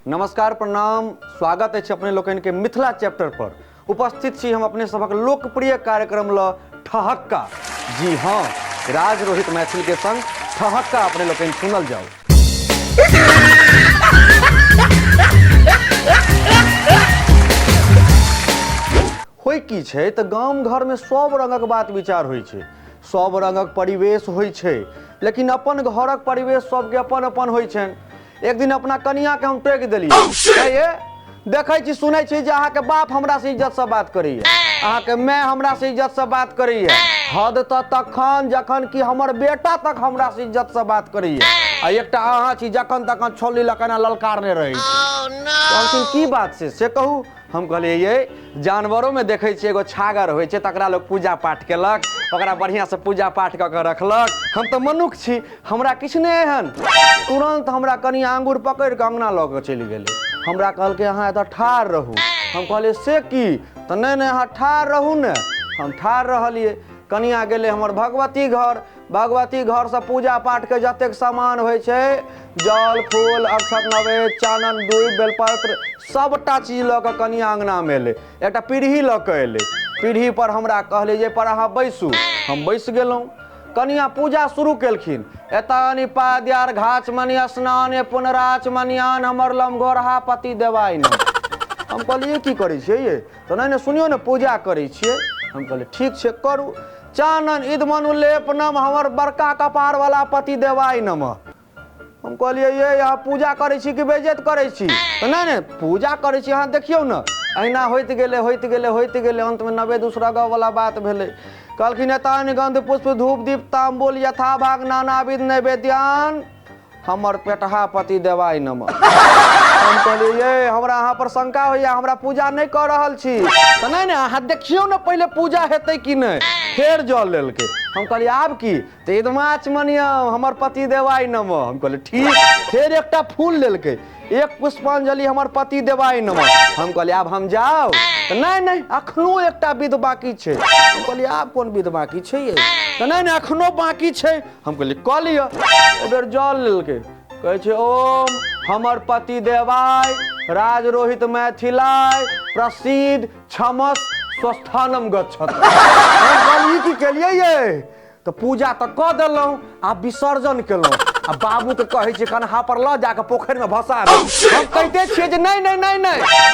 नमस्कार प्रणाम स्वागत है अपने लोकन के मिथिला चैप्टर पर उपस्थित छी हम अपने सबक लोकप्रिय कार्यक्रम ल ठहक्का। जी हाँ, राज रोहित मैथिल के संग ठहक्का अपने लोकन सुनल जाओ। होय की छै त गाम घर में सब रंगक बात विचार होय छै, सब रंगक परिवेश होय छै, लेकिन अपन घरक परिवेश सबके अपन अपन होय छन। एक दिन अपना कनिया के हम टोक देलिए, देखे छी सुनै छी जे अहाँ के बाप हमरा से इज्जत से बात करैया, अहाँ के माय हमरा से इज्जत से बात करैया, हद तखन जखन कि हमर बेटा तक हमरा से इज्जत से बात करैया, आ एकटा अहाँ छी जखन तखन छोली लकना ललकारने रहै छी। की बात से कहू। हम कहलिए ये जानवरों में देखे छी एगो छागर होय छै, तकरा लोग पूजा पाठ केलक, ओकरा बढ़िया से पूजा पाठ क के रखलक। हम तो मनुख छी, हमरा किछ नै हन। तुरंत हमरा कनी आंगुर पकड़ के अंगना ल के चलि गेलै। हमरा कहलकै अहाँ एतऽ ठाड़ रहू। हम कहलिए से की? तो नहीं अहाँ ठाड़ रहू ने। हम ठाड़ रहलिए। कनिया गेले हमर भगवती घर, भगवती घर से पूजा पाठ के जतेक सामान होय छै, जल फूल अक्षत नवेद चानन दूब बेलपत्र सबटा चीज ल के कनिया अंगना में एले। एकटा पीढ़ी ल के एले। पीढ़ी पर हमरा कहले जे पर अहाँ बैसू। हम बैस गेलौं। कनिया पूजा शुरू केलखिन। एतानि पाद्यार घाच मनि स्नान पुनराच मनियान हमर लमघोरहा पति देवाइन। हम कहलिए की करै छियै ये? तो नहीं सुनियो ने पूजा करै छियै। हम कहलिए ठीक छै करू। चानन इदमनु लेपनम हमर बड़का कपार वाला पति देवाय नमः। हम कहलिए ये यहाँ पूजा करै छी कि बेइज्जत करै छी? तो नहीं पूजा करै छी, अहाँ देखियौ न। अहिना होइत गेले अंत में नवेद उसरग वाला बात भेलै। कहलखिन एतानि गंध पुष्प धूप दीप तांबूल यथा भाग नानाविध नैवेद्यान हमर पेटहा पति देवाय नमः। हम कहलिए ये हमरा अहाँ पर शंका होइया, हमरा पूजा नहीं कर रहल छी। तो नहीं अहाँ देखियो न पहले पूजा हेतै कि नहीं। फेर जल लेलकै। हम कहलिए आब की? तो इदमाच मनियम हमर पति देवाय नमः। हम कहलिए ठीक। फेर एकटा फूल लेलकै, एक पुष्पांजलि हमर पति देवाय नमः। हम कहलिए आब हम जाओ? तो नहीं अखनो एकटा विध बाकी छै। हम कहलिए आब कोन विध बाकी छै ये? तो नहीं अखनो बाकी छै। हम कहलिए क लिअ। एबेर जल लेलकै, कहै छै ओम हमर पति देवाय राज रोहित मैथिलाय प्रसिद्ध क्षमस स्वस्थानम गच्छत। हम कहलिए की केलिए ये? तो पूजा तो क देलौं, आब विसर्जन केलौं। आ बाबू के कहै छै कन्हा पर ल जाके पोखरि में भसा दे। हम कहते छियै जे नहीं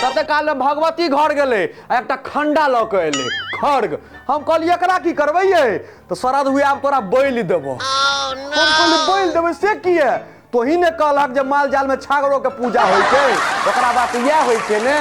तते काल में भगवती घर गेलै, एकटा खंडा ल के एलै खड़ग। हम कहलिए एकरा की करबै ये? तो शरद हुए आब तोरा बैल देबो। हम कहलिए बैल देबै से किए? तोही ने कहलक जे माल जाल में छागरो के पूजा होय छै, ओकरा बात इएह होय छै ने।